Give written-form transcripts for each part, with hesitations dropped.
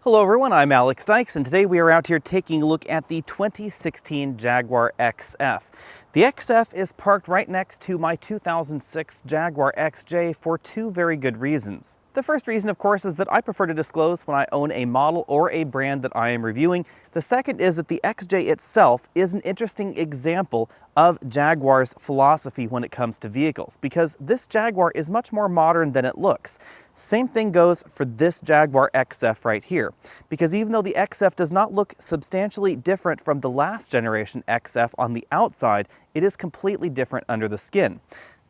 Hello everyone, I'm Alex Dykes, and today we are out here taking a look at the 2016 Jaguar XF. The XF is parked right next to my 2006 Jaguar XJ for two very good reasons. The first reason, of course, is that I prefer to disclose when I own a model or a brand that I am reviewing. The second is that the XJ itself is an interesting example of Jaguar's philosophy when it comes to vehicles, because this Jaguar is much more modern than it looks. Same thing goes for this Jaguar XF right here, because even though the XF does not look substantially different from the last generation XF on the outside, it is completely different under the skin.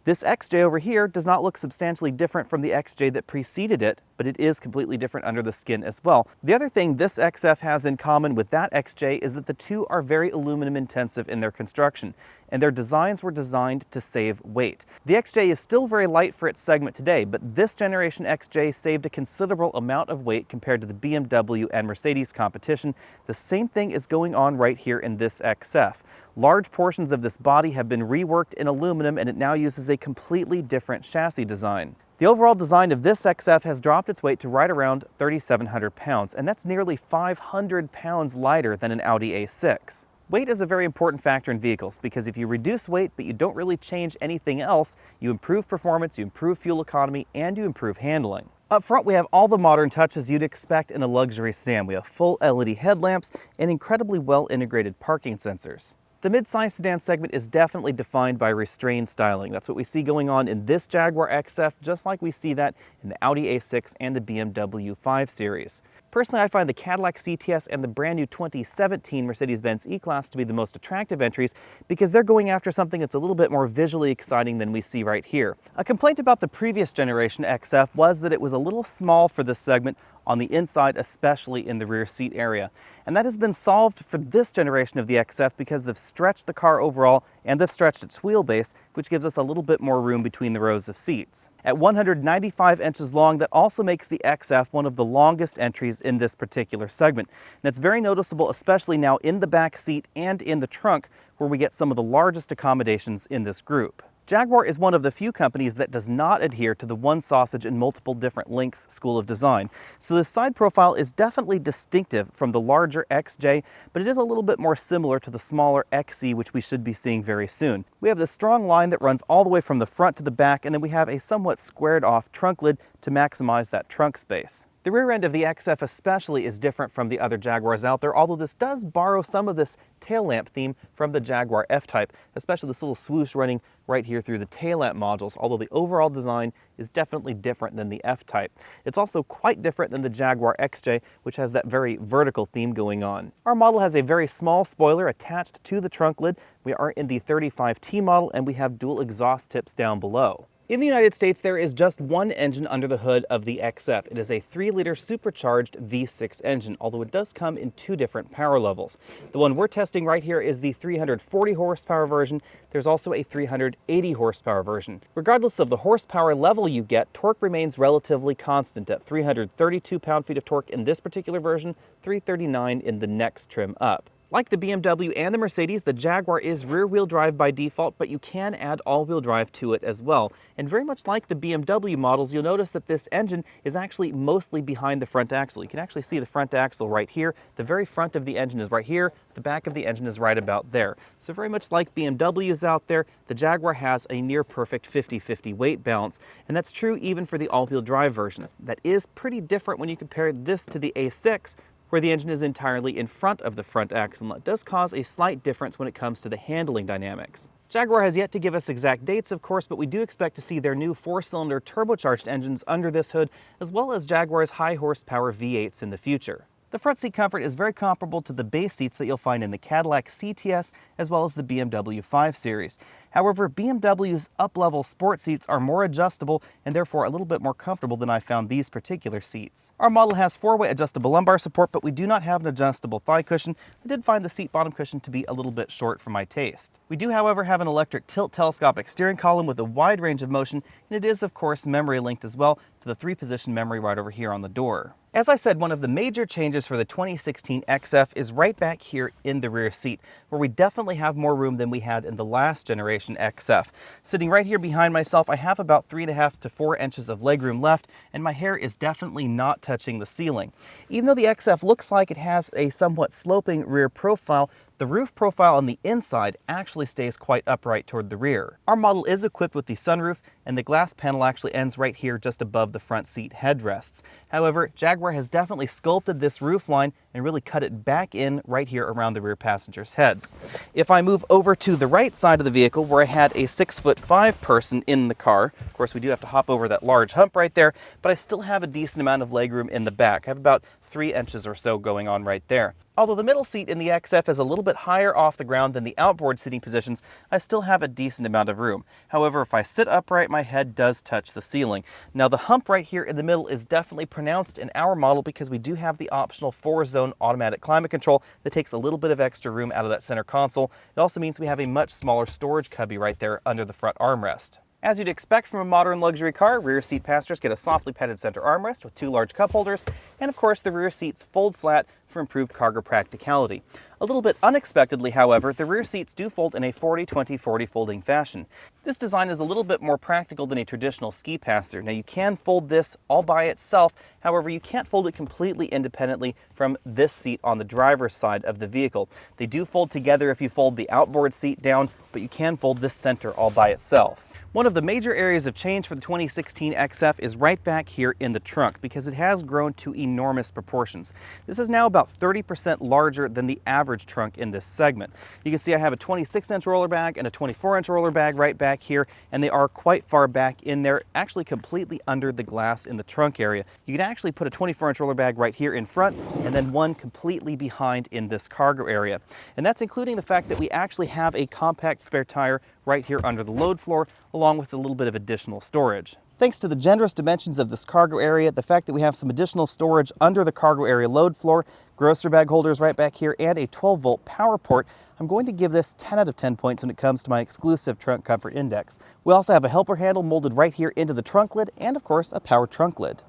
This XJ over here does not look substantially different from the XJ that preceded it, but it is completely different under the skin as well. The other thing this XF has in common with that XJ is that the two are very aluminum intensive in their construction, and their designs were designed to save weight. The XJ is still very light for its segment today, but this generation XJ saved a considerable amount of weight compared to the BMW and Mercedes competition. The same thing is going on right here in this XF. Large portions of this body have been reworked in aluminum, and it now uses a completely different chassis design. The overall design of this XF has dropped its weight to right around 3,700 pounds, and that's nearly 500 pounds lighter than an Audi A6. Weight is a very important factor in vehicles, because if you reduce weight but you don't really change anything else, you improve performance, you improve fuel economy, and you improve handling. Up front, we have all the modern touches you'd expect in a luxury sedan. We have full LED headlamps and incredibly well integrated parking sensors. The mid-size sedan segment is definitely defined by restrained styling. That's what we see going on in this Jaguar XF, just like we see that in the Audi A6 and the BMW 5 Series. Personally, I find the Cadillac CTS and the brand new 2017 Mercedes-Benz E-Class to be the most attractive entries, because they're going after something that's a little bit more visually exciting than we see right here. A complaint about the previous generation XF was that it was a little small for this segment on the inside, especially in the rear seat area. And that has been solved for this generation of the XF because they've stretched the car overall and they've stretched its wheelbase, which gives us a little bit more room between the rows of seats. At 195 inches long, that also makes the XF one of the longest entries in this particular segment. And that's very noticeable, especially now in the back seat and in the trunk, where we get some of the largest accommodations in this group. Jaguar is one of the few companies that does not adhere to the one sausage in multiple different lengths school of design. So the side profile is definitely distinctive from the larger XJ, but it is a little bit more similar to the smaller XE, which we should be seeing very soon. We have this strong line that runs all the way from the front to the back, and then we have a somewhat squared off trunk lid to maximize that trunk space. The rear end of the XF especially is different from the other Jaguars out there, although this does borrow some of this tail lamp theme from the Jaguar F-Type, especially this little swoosh running right here through the tail lamp modules, although the overall design is definitely different than the F-Type. It's also quite different than the Jaguar XJ, which has that very vertical theme going on. Our model has a very small spoiler attached to the trunk lid. We are in the 35T model, and we have dual exhaust tips down below. In the United States, there is just one engine under the hood of the XF. It is a 3-liter supercharged V6 engine, although it does come in two different power levels. The one we're testing right here is the 340 horsepower version. There's also a 380 horsepower version. Regardless of the horsepower level you get, torque remains relatively constant at 332 pound-feet of torque in this particular version, 339 in the next trim up. Like the BMW and the Mercedes, the Jaguar is rear-wheel drive by default, but you can add all-wheel drive to it as well. And very much like the BMW models, you'll notice that this engine is actually mostly behind the front axle. You can actually see the front axle right here. The very front of the engine is right here. The back of the engine is right about there. So very much like BMWs out there, the Jaguar has a near-perfect 50-50 weight balance. And that's true even for the all-wheel drive versions. That is pretty different when you compare this to the A6, where the engine is entirely in front of the front axle. It does cause a slight difference when it comes to the handling dynamics. Jaguar has yet to give us exact dates, of course, but we do expect to see their new 4-cylinder turbocharged engines under this hood, as well as Jaguar's high-horsepower V8s in the future. The front seat comfort is very comparable to the base seats that you'll find in the Cadillac CTS as well as the BMW 5 Series. However, BMW's up-level sport seats are more adjustable and therefore a little bit more comfortable than I found these particular seats. Our model has 4-way adjustable lumbar support, but we do not have an adjustable thigh cushion. I did find the seat bottom cushion to be a little bit short for my taste. We do, however, have an electric tilt telescopic steering column with a wide range of motion, and it is, of course, memory linked as well to the 3-position memory right over here on the door. As I said, one of the major changes for the 2016 XF is right back here in the rear seat, where we definitely have more room than we had in the last generation generation XF. Sitting right here behind myself, I have about 3.5 to 4 inches of legroom left, and my hair is definitely not touching the ceiling. Even though the XF looks like it has a somewhat sloping rear profile, the roof profile on the inside actually stays quite upright toward the rear. Our model is equipped with the sunroof, and the glass panel actually ends right here just above the front seat headrests. However, Jaguar has definitely sculpted this roof line and really cut it back in right here around the rear passengers' heads. If I move over to the right side of the vehicle where I had a 6'5" person in the car, of course we do have to hop over that large hump right there, but I still have a decent amount of legroom in the back. I have about 3 inches or so going on right there. Although the middle seat in the XF is a little bit higher off the ground than the outboard seating positions, I still have a decent amount of room. However, if I sit upright, my head does touch the ceiling. Now the hump right here in the middle is definitely pronounced in our model because we do have the optional 4-zone automatic climate control that takes a little bit of extra room out of that center console. It also means we have a much smaller storage cubby right there under the front armrest. As you'd expect from a modern luxury car, rear seat passengers get a softly padded center armrest with 2 large cup holders, and of course the rear seats fold flat for improved cargo practicality. A little bit unexpectedly, however, the rear seats do fold in a 40-20-40 folding fashion. This design is a little bit more practical than a traditional ski passenger. Now you can fold this all by itself, however you can't fold it completely independently from this seat on the driver's side of the vehicle. They do fold together if you fold the outboard seat down, but you can fold this center all by itself. One of the major areas of change for the 2016 XF is right back here in the trunk because it has grown to enormous proportions. This is now about 30% larger than the average trunk in this segment. You can see I have a 26-inch roller bag and a 24-inch roller bag right back here, and they are quite far back in there, actually completely under the glass in the trunk area. You can actually put a 24-inch roller bag right here in front and then one completely behind in this cargo area. And that's including the fact that we actually have a compact spare tire right here under the load floor, along with a little bit of additional storage. Thanks to the generous dimensions of this cargo area, the fact that we have some additional storage under the cargo area load floor, grocery bag holders right back here, and a 12-volt power port, I'm going to give this 10 out of 10 points when it comes to my exclusive trunk comfort index. We also have a helper handle molded right here into the trunk lid, and of course a power trunk lid.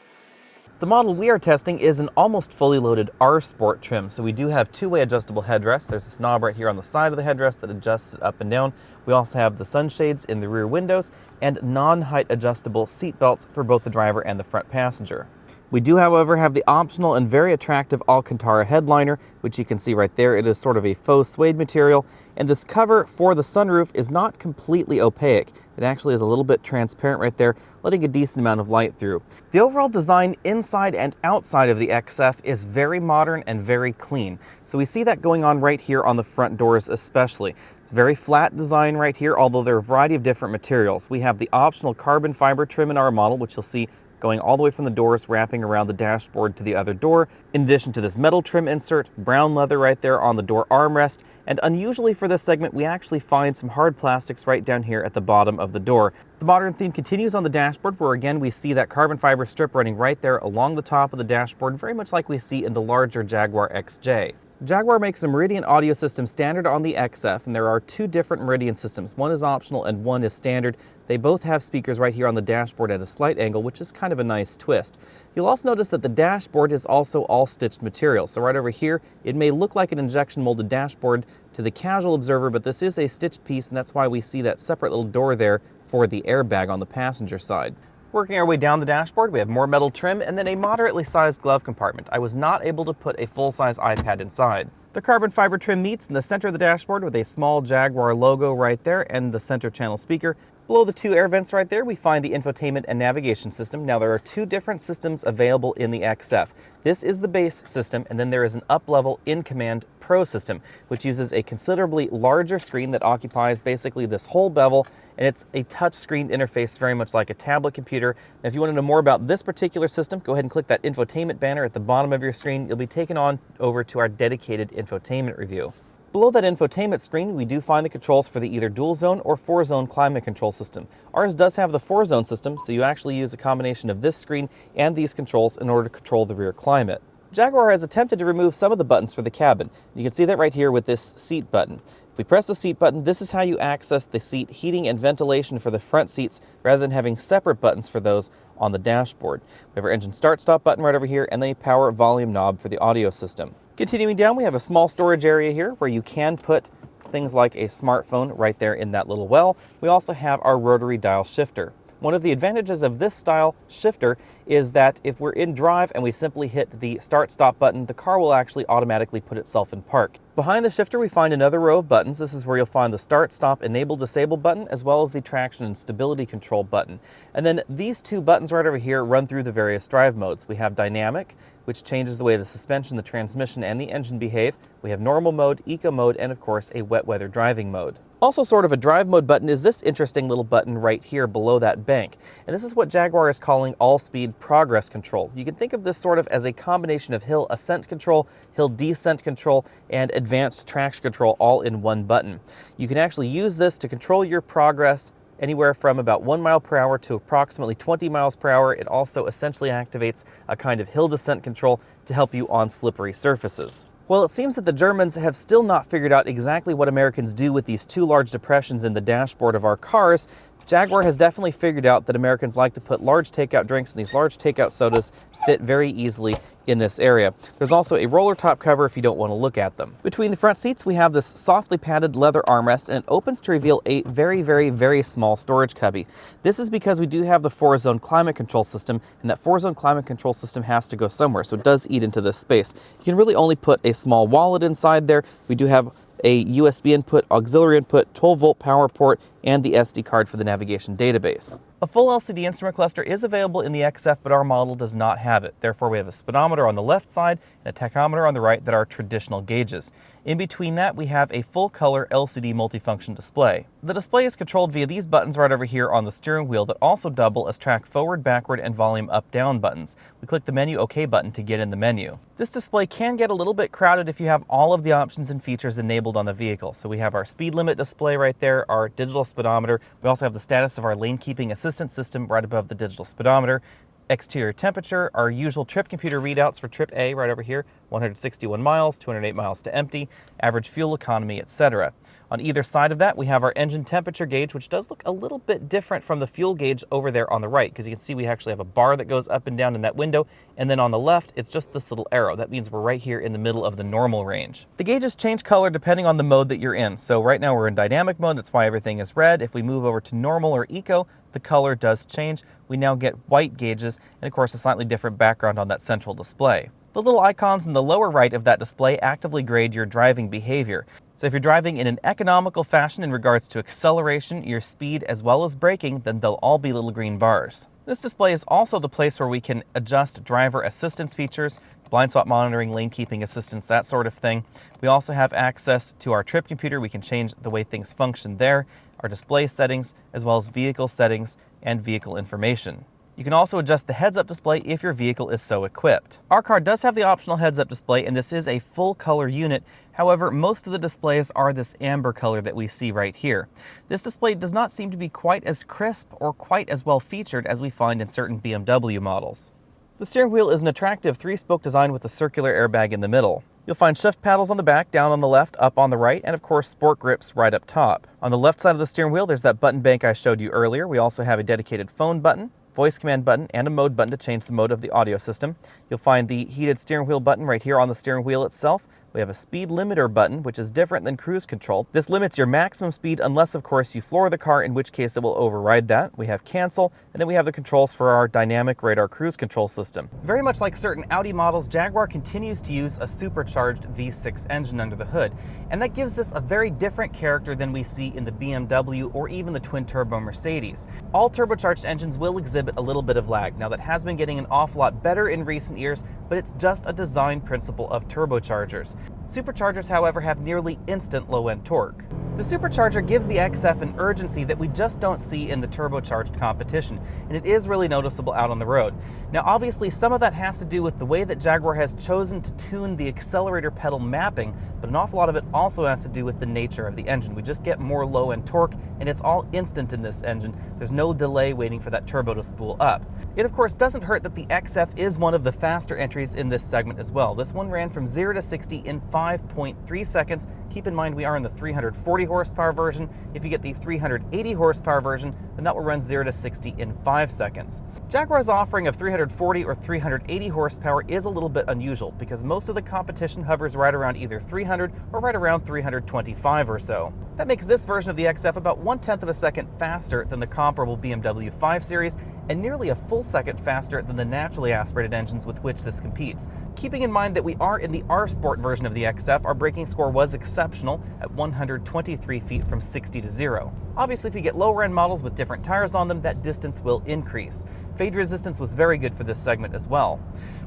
The model we are testing is an almost fully loaded R Sport trim, so we do have 2-way adjustable headrests. There's this knob right here on the side of the headrest that adjusts it up and down. We also have the sunshades in the rear windows and non-height adjustable seat belts for both the driver and the front passenger. We do, however, have the optional and very attractive Alcantara headliner, which you can see right there. It is sort of a faux suede material, and this cover for the sunroof is not completely opaque. It actually is a little bit transparent right there, letting a decent amount of light through. The overall design inside and outside of the XF is very modern and very clean. So we see that going on right here on the front doors especially. It's a very flat design right here, although there are a variety of different materials. We have the optional carbon fiber trim in our model, which you'll see going all the way from the doors, wrapping around the dashboard to the other door. In addition to this metal trim insert, brown leather right there on the door armrest, and unusually for this segment, we actually find some hard plastics right down here at the bottom of the door. The modern theme continues on the dashboard, where again we see that carbon fiber strip running right there along the top of the dashboard, very much like we see in the larger Jaguar XJ. Jaguar makes a Meridian audio system standard on the XF, and there are 2 different Meridian systems. One is optional and one is standard. They both have speakers right here on the dashboard at a slight angle, which is kind of a nice twist. You'll also notice that the dashboard is also all stitched material. So right over here, it may look like an injection molded dashboard to the casual observer, but this is a stitched piece, and that's why we see that separate little door there for the airbag on the passenger side. Working our way down the dashboard, we have more metal trim and then a moderately sized glove compartment. I was not able to put a full-size iPad inside. The carbon fiber trim meets in the center of the dashboard with a small Jaguar logo right there and the center channel speaker. Below the 2 air vents right there, we find the infotainment and navigation system. Now there are 2 different systems available in the XF. This is the base system, and then there is an up-level in-command Pro system, which uses a considerably larger screen that occupies basically this whole bevel, and it's a touch-screen interface very much like a tablet computer. Now, if you want to know more about this particular system, go ahead and click that infotainment banner at the bottom of your screen. You'll be taken on over to our dedicated infotainment review. Below that infotainment screen, we do find the controls for the either dual zone or 4-zone climate control system. Ours does have the 4-zone system, so you actually use a combination of this screen and these controls in order to control the rear climate. Jaguar has attempted to remove some of the buttons for the cabin. You can see that right here with this seat button. If we press the seat button, this is how you access the seat heating and ventilation for the front seats, rather than having separate buttons for those on the dashboard. We have our engine start-stop button right over here, and the power volume knob for the audio system. Continuing down, we have a small storage area here where you can put things like a smartphone right there in that little well. We also have our rotary dial shifter. One of the advantages of this style shifter is that if we're in drive and we simply hit the start-stop button, the car will actually automatically put itself in park. Behind the shifter, we find another row of buttons. This is where you'll find the start, stop, enable, disable button, as well as the traction and stability control button. And then these two buttons right over here run through the various drive modes. We have dynamic, which changes the way the suspension, the transmission, and the engine behave. We have normal mode, eco mode, and of course a wet weather driving mode. Also sort of a drive mode button is this interesting little button right here below that bank. And this is what Jaguar is calling all-speed progress control. You can think of this sort of as a combination of hill ascent control, hill descent control, and advanced traction control all in one button. You can actually use this to control your progress anywhere from about 1 mile per hour to approximately 20 miles per hour. It also essentially activates a kind of hill descent control to help you on slippery surfaces. Well, it seems that the Germans have still not figured out exactly what Americans do with these two large depressions in the dashboard of our cars. Jaguar has definitely figured out that Americans like to put large takeout drinks, and these large takeout sodas fit very easily in this area. There's also a roller top cover if you don't want to look at them. Between the front seats, we have this softly padded leather armrest, and it opens to reveal a very, very, very small storage cubby. This is because we do have the 4-zone climate control system, and that 4-zone climate control system has to go somewhere, so it does eat into this space. You can really only put a small wallet inside there. We do have a USB input, auxiliary input, 12-volt power port, and the SD card for the navigation database. A full LCD instrument cluster is available in the XF, but our model does not have it. Therefore, we have a speedometer on the left side and a tachometer on the right that are traditional gauges. In between that, we have a full-color LCD multifunction display. The display is controlled via these buttons right over here on the steering wheel that also double as track forward, backward, and volume up-down buttons. We click the menu OK button to get in the menu. This display can get a little bit crowded if you have all of the options and features enabled on the vehicle. So we have our speed limit display right there, our digital speedometer. We also have the status of our lane keeping assistance system right above the digital speedometer. Exterior temperature, our usual trip computer readouts for trip A right over here, 161 miles, 208 miles to empty, average fuel economy, etc. On either side of that, we have our engine temperature gauge, which does look a little bit different from the fuel gauge over there on the right, because you can see we actually have a bar that goes up and down in that window, and then on the left, it's just this little arrow. That means we're right here in the middle of the normal range. The gauges change color depending on the mode that you're in. So right now we're in dynamic mode, that's why everything is red. If we move over to normal or eco, the color does change. We now get white gauges, and of course a slightly different background on that central display. The little icons in the lower right of that display actively grade your driving behavior. So if you're driving in an economical fashion in regards to acceleration, your speed, as well as braking, then they'll all be little green bars. This display is also the place where we can adjust driver assistance features, blind spot monitoring, lane keeping assistance, that sort of thing. We also have access to our trip computer. We can change the way things function there, our display settings, as well as vehicle settings and vehicle information. You can also adjust the heads-up display if your vehicle is so equipped. Our car does have the optional heads-up display, and this is a full color unit. However, most of the displays are this amber color that we see right here. This display does not seem to be quite as crisp or quite as well featured as we find in certain BMW models. The steering wheel is an attractive 3-spoke design with a circular airbag in the middle. You'll find shift paddles on the back, down on the left, up on the right, and of course sport grips right up top. On the left side of the steering wheel, there's that button bank I showed you earlier. We also have a dedicated phone button, voice command button, and a mode button to change the mode of the audio system. You'll find the heated steering wheel button right here on the steering wheel itself. We have a speed limiter button, which is different than cruise control. This limits your maximum speed unless, of course, you floor the car, in which case it will override that. We have cancel, and then we have the controls for our dynamic radar cruise control system. Very much like certain Audi models, Jaguar continues to use a supercharged V6 engine under the hood, and that gives this a very different character than we see in the BMW or even the twin-turbo Mercedes. All turbocharged engines will exhibit a little bit of lag. Now, that has been getting an awful lot better in recent years, but it's just a design principle of turbochargers. Superchargers, however, have nearly instant low-end torque. The supercharger gives the XF an urgency that we just don't see in the turbocharged competition, and it is really noticeable out on the road. Now, obviously, some of that has to do with the way that Jaguar has chosen to tune the accelerator pedal mapping, but an awful lot of it also has to do with the nature of the engine. We just get more low-end torque, and it's all instant in this engine. There's no delay waiting for that turbo to spool up. It, of course, doesn't hurt that the XF is one of the faster entries in this segment as well. This one ran from 0 to 60 in 5.3 seconds. Keep in mind we are in the 340 horsepower version. If you get the 380 horsepower version, then that will run 0 to 60 in 5 seconds. Jaguar's offering of 340 or 380 horsepower is a little bit unusual because most of the competition hovers right around either 300 or right around 325 or so. That makes this version of the XF about 1/10 of a second faster than the comparable BMW 5 Series and nearly a full second faster than the naturally aspirated engines with which this competes. Keeping in mind that we are in the R-Sport version of the XF, our braking score was exceptional at 123 feet from 60 to 0. Obviously, if you get lower end models with different tires on them, that distance will increase. Fade resistance was very good for this segment as well.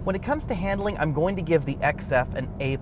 When it comes to handling, I'm going to give the XF an A+,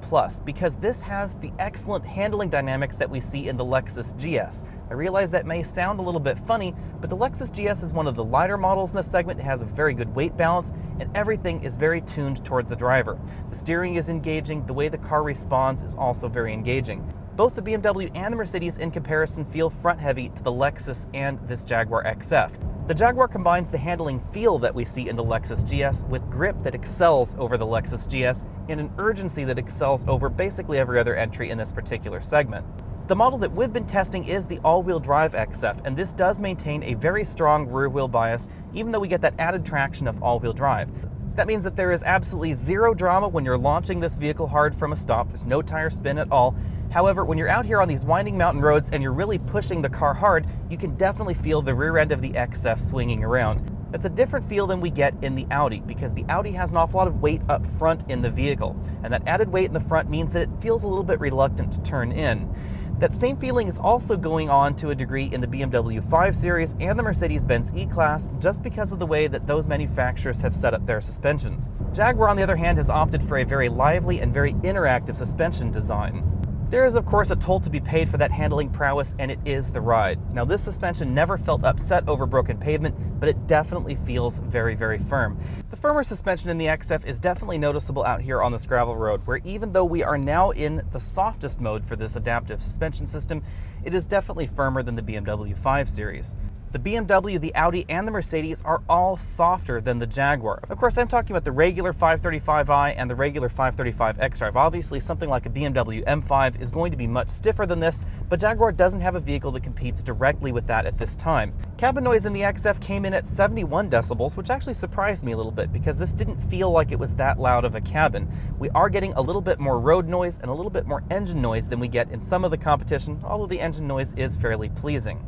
because this has the excellent handling dynamics that we see in the Lexus GS. I realize that may sound a little bit funny, but the Lexus GS is one of the lighter models in this segment. It has a very good weight balance, and everything is very tuned towards the driver. The steering is engaging, the way the car responds is also very engaging. Both the BMW and the Mercedes in comparison feel front-heavy to the Lexus and this Jaguar XF. The Jaguar combines the handling feel that we see in the Lexus GS with grip that excels over the Lexus GS and an urgency that excels over basically every other entry in this particular segment. The model that we've been testing is the all-wheel drive XF, and this does maintain a very strong rear-wheel bias, even though we get that added traction of all-wheel drive. That means that there is absolutely zero drama when you're launching this vehicle hard from a stop. There's no tire spin at all. However, when you're out here on these winding mountain roads and you're really pushing the car hard, you can definitely feel the rear end of the XF swinging around. That's a different feel than we get in the Audi, because the Audi has an awful lot of weight up front in the vehicle, and that added weight in the front means that it feels a little bit reluctant to turn in. That same feeling is also going on to a degree in the BMW 5 Series and the Mercedes-Benz E-Class, just because of the way that those manufacturers have set up their suspensions. Jaguar, on the other hand, has opted for a very lively and very interactive suspension design. There is, of course, a toll to be paid for that handling prowess, and it is the ride. Now, this suspension never felt upset over broken pavement, but it definitely feels very, very firm. The firmer suspension in the XF is definitely noticeable out here on this gravel road, where even though we are now in the softest mode for this adaptive suspension system, it is definitely firmer than the BMW 5 Series. The BMW, the Audi, and the Mercedes are all softer than the Jaguar. Of course, I'm talking about the regular 535i and the regular 535 xDrive. Obviously, something like a BMW M5 is going to be much stiffer than this, but Jaguar doesn't have a vehicle that competes directly with that at this time. Cabin noise in the XF came in at 71 decibels, which actually surprised me a little bit because this didn't feel like it was that loud of a cabin. We are getting a little bit more road noise and a little bit more engine noise than we get in some of the competition, although the engine noise is fairly pleasing.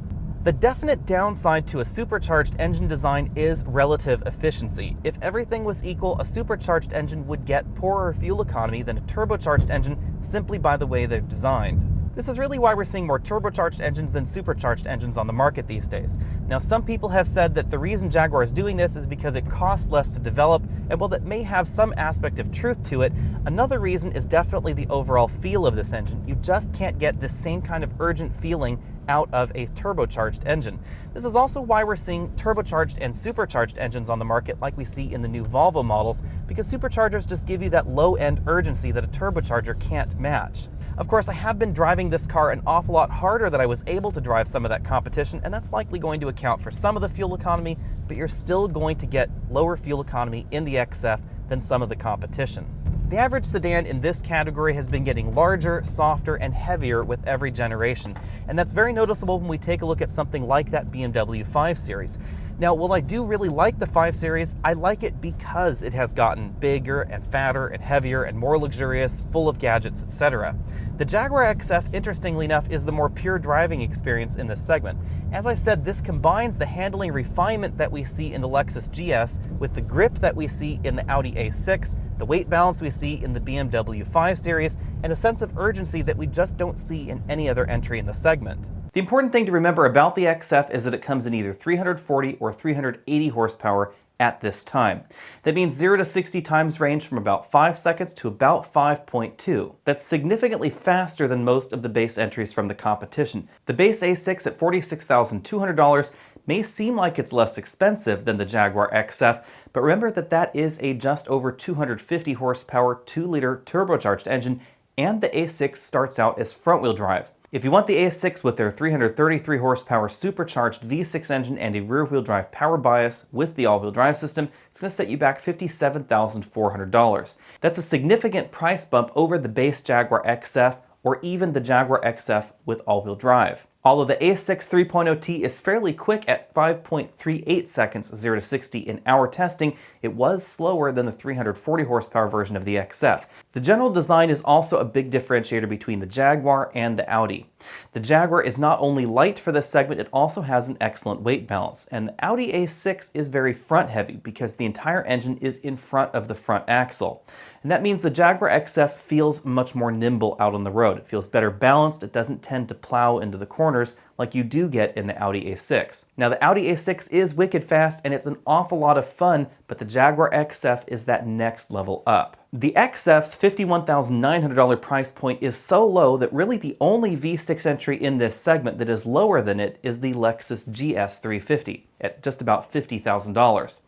The definite downside to a supercharged engine design is relative efficiency. If everything was equal, a supercharged engine would get poorer fuel economy than a turbocharged engine simply by the way they're designed. This is really why we're seeing more turbocharged engines than supercharged engines on the market these days. Now, some people have said that the reason Jaguar is doing this is because it costs less to develop, and while that may have some aspect of truth to it, another reason is definitely the overall feel of this engine. You just can't get the same kind of urgent feeling out of a turbocharged engine. This is also why we're seeing turbocharged and supercharged engines on the market like we see in the new Volvo models, because superchargers just give you that low-end urgency that a turbocharger can't match. Of course, I have been driving this car an awful lot harder than I was able to drive some of that competition, and that's likely going to account for some of the fuel economy, but you're still going to get lower fuel economy in the XF than some of the competition. The average sedan in this category has been getting larger, softer, and heavier with every generation, and that's very noticeable when we take a look at something like that BMW 5 Series. Now, while I do really like the 5 Series, I like it because it has gotten bigger and fatter and heavier and more luxurious, full of gadgets, etc. The Jaguar XF, interestingly enough, is the more pure driving experience in this segment. As I said, this combines the handling refinement that we see in the Lexus GS with the grip that we see in the Audi A6, the weight balance we see in the BMW 5 Series, and a sense of urgency that we just don't see in any other entry in the segment. The important thing to remember about the XF is that it comes in either 340 or 380 horsepower at this time. That means 0 to 60 times range from about 5 seconds to about 5.2. That's significantly faster than most of the base entries from the competition. The base A6 at $46,200 may seem like it's less expensive than the Jaguar XF, but remember that that is a just over 250 horsepower 2-liter turbocharged engine, and the A6 starts out as front-wheel drive. If you want the A6 with their 333 horsepower supercharged V6 engine and a rear-wheel drive power bias with the all-wheel drive system, it's going to set you back $57,400. That's a significant price bump over the base Jaguar XF, or even the Jaguar XF with all-wheel drive. Although the A6 3.0T is fairly quick at 5.38 seconds 0 to 60 in our testing, it was slower than the 340 horsepower version of the XF. The general design is also a big differentiator between the Jaguar and the Audi. The Jaguar is not only light for this segment, it also has an excellent weight balance, and the Audi A6 is very front heavy because the entire engine is in front of the front axle. And that means the Jaguar XF feels much more nimble out on the road. It feels better balanced, it doesn't tend to plow into the corners like you do get in the Audi A6. Now the Audi A6 is wicked fast and it's an awful lot of fun, but the Jaguar XF is that next level up. The XF's $51,900 price point is so low that really the only V6 entry in this segment that is lower than it is the Lexus GS 350 at just about $50,000.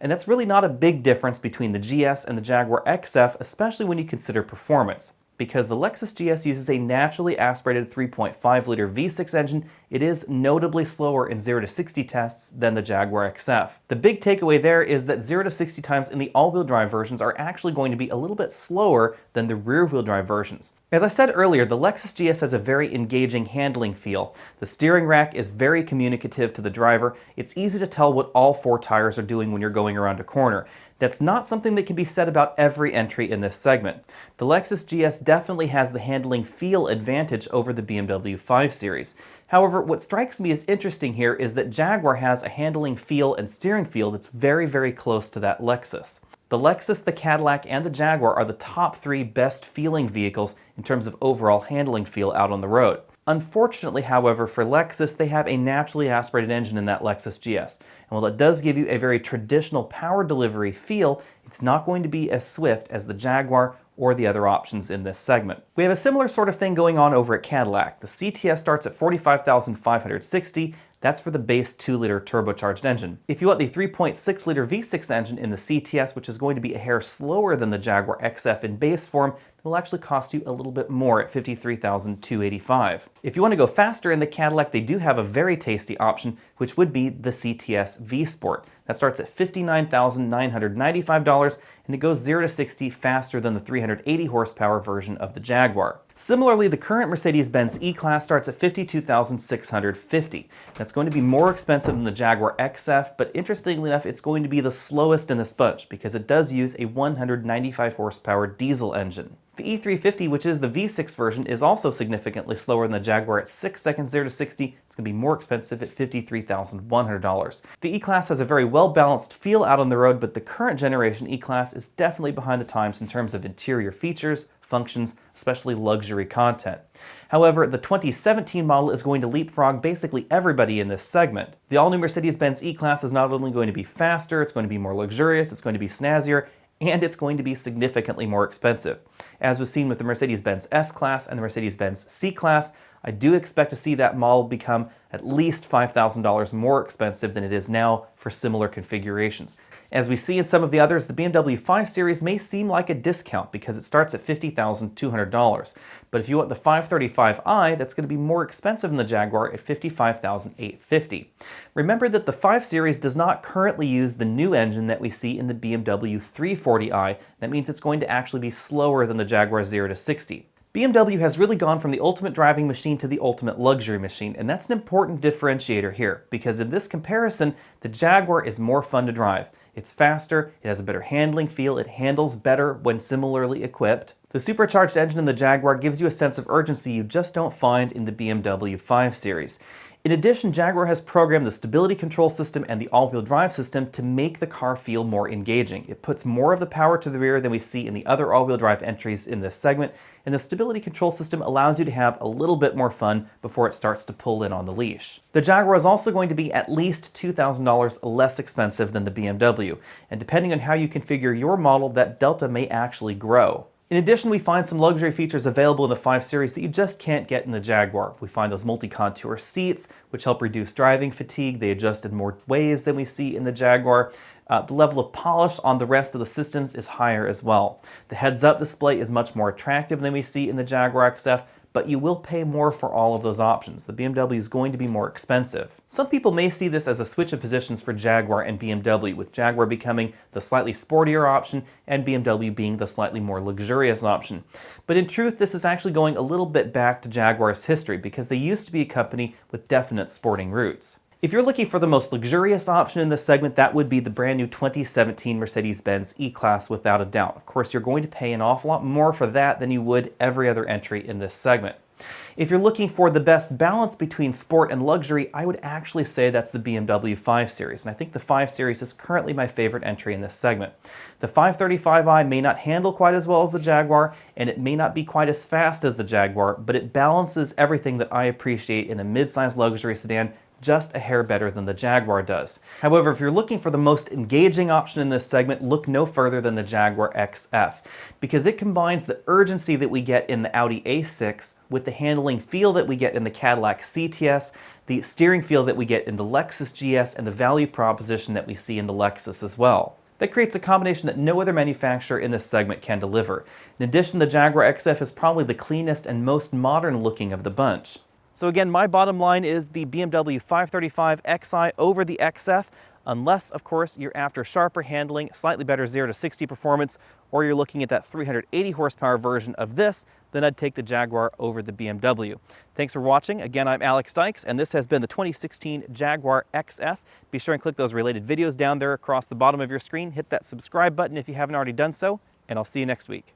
And that's really not a big difference between the GS and the Jaguar XF, especially when you consider performance. Because the Lexus GS uses a naturally aspirated 3.5-liter V6 engine, it is notably slower in 0 to 60 tests than the Jaguar XF. The big takeaway there is that 0 to 60 times in the all-wheel drive versions are actually going to be a little bit slower than the rear-wheel drive versions. As I said earlier, the Lexus GS has a very engaging handling feel. The steering rack is very communicative to the driver. It's easy to tell what all four tires are doing when you're going around a corner. That's not something that can be said about every entry in this segment. The Lexus GS definitely has the handling feel advantage over the BMW 5 Series. However, what strikes me as interesting here is that Jaguar has a handling feel and steering feel that's very, very close to that Lexus. The Lexus, the Cadillac, and the Jaguar are the top three best feeling vehicles in terms of overall handling feel out on the road. Unfortunately, however, for Lexus, they have a naturally aspirated engine in that Lexus GS. And while it does give you a very traditional power delivery feel, it's not going to be as swift as the Jaguar or the other options in this segment. We have a similar sort of thing going on over at Cadillac. The CTS starts at $45,560. That's for the base 2-liter turbocharged engine. If you want the 3.6-liter V6 engine in the CTS, which is going to be a hair slower than the Jaguar XF in base form, it will actually cost you a little bit more at $53,285. If you want to go faster in the Cadillac, they do have a very tasty option, which would be the CTS V Sport. That starts at $59,995, and it goes 0 to 60 faster than the 380 horsepower version of the Jaguar. Similarly, the current Mercedes-Benz E-Class starts at $52,650. That's going to be more expensive than the Jaguar XF, but interestingly enough, it's going to be the slowest in this bunch because it does use a 195 horsepower diesel engine. The E350, which is the V6 version, is also significantly slower than the Jaguar at 6 seconds 0 to 60. It's going to be more expensive at $53,100. The E-Class has a very well-balanced feel out on the road, but the current generation E-Class is definitely behind the times in terms of interior features, functions, especially luxury content. However, the 2017 model is going to leapfrog basically everybody in this segment. The all-new Mercedes-Benz E-Class is not only going to be faster, it's going to be more luxurious, it's going to be snazzier, and it's going to be significantly more expensive. As was seen with the Mercedes-Benz S-Class and the Mercedes-Benz C-Class, I do expect to see that model become at least $5,000 more expensive than it is now for similar configurations. As we see in some of the others, the BMW 5 Series may seem like a discount because it starts at $50,200. But if you want the 535i, that's going to be more expensive than the Jaguar at $55,850. Remember that the 5 Series does not currently use the new engine that we see in the BMW 340i. That means it's going to actually be slower than the Jaguar 0 to 60. BMW has really gone from the ultimate driving machine to the ultimate luxury machine, and that's an important differentiator here, because in this comparison, the Jaguar is more fun to drive. It's faster, it has a better handling feel, it handles better when similarly equipped. The supercharged engine in the Jaguar gives you a sense of urgency you just don't find in the BMW 5 Series. In addition, Jaguar has programmed the stability control system and the all-wheel drive system to make the car feel more engaging. It puts more of the power to the rear than we see in the other all-wheel drive entries in this segment, and the stability control system allows you to have a little bit more fun before it starts to pull in on the leash. The Jaguar is also going to be at least $2,000 less expensive than the BMW, and depending on how you configure your model, that delta may actually grow. In addition, we find some luxury features available in the 5 Series that you just can't get in the Jaguar. We find those multi-contour seats, which help reduce driving fatigue. They adjust in more ways than we see in the Jaguar. The level of polish on the rest of the systems is higher as well. The heads-up display is much more attractive than we see in the Jaguar XF, but you will pay more for all of those options. The BMW is going to be more expensive. Some people may see this as a switch of positions for Jaguar and BMW, with Jaguar becoming the slightly sportier option and BMW being the slightly more luxurious option. But in truth, this is actually going a little bit back to Jaguar's history, because they used to be a company with definite sporting roots. If you're looking for the most luxurious option in this segment, that would be the brand new 2017 Mercedes-Benz E-Class without a doubt. Of course, you're going to pay an awful lot more for that than you would every other entry in this segment. If you're looking for the best balance between sport and luxury, I would actually say that's the BMW 5 Series, and I think the 5 Series is currently my favorite entry in this segment. The 535i may not handle quite as well as the Jaguar, and it may not be quite as fast as the Jaguar, but it balances everything that I appreciate in a mid-size luxury sedan just a hair better than the Jaguar does. However, if you're looking for the most engaging option in this segment, look no further than the Jaguar XF, because it combines the urgency that we get in the Audi A6 with the handling feel that we get in the Cadillac CTS, the steering feel that we get in the Lexus GS, and the value proposition that we see in the Lexus as well. That creates a combination that no other manufacturer in this segment can deliver. In addition, the Jaguar XF is probably the cleanest and most modern looking of the bunch. So again, my bottom line is the BMW 535 Xi over the XF, unless, of course, you're after sharper handling, slightly better 0 to 60 performance, or you're looking at that 380 horsepower version of this, then I'd take the Jaguar over the BMW. Thanks for watching. Again, I'm Alex Dykes, and this has been the 2016 Jaguar XF. Be sure and click those related videos down there across the bottom of your screen. Hit that subscribe button if you haven't already done so, and I'll see you next week.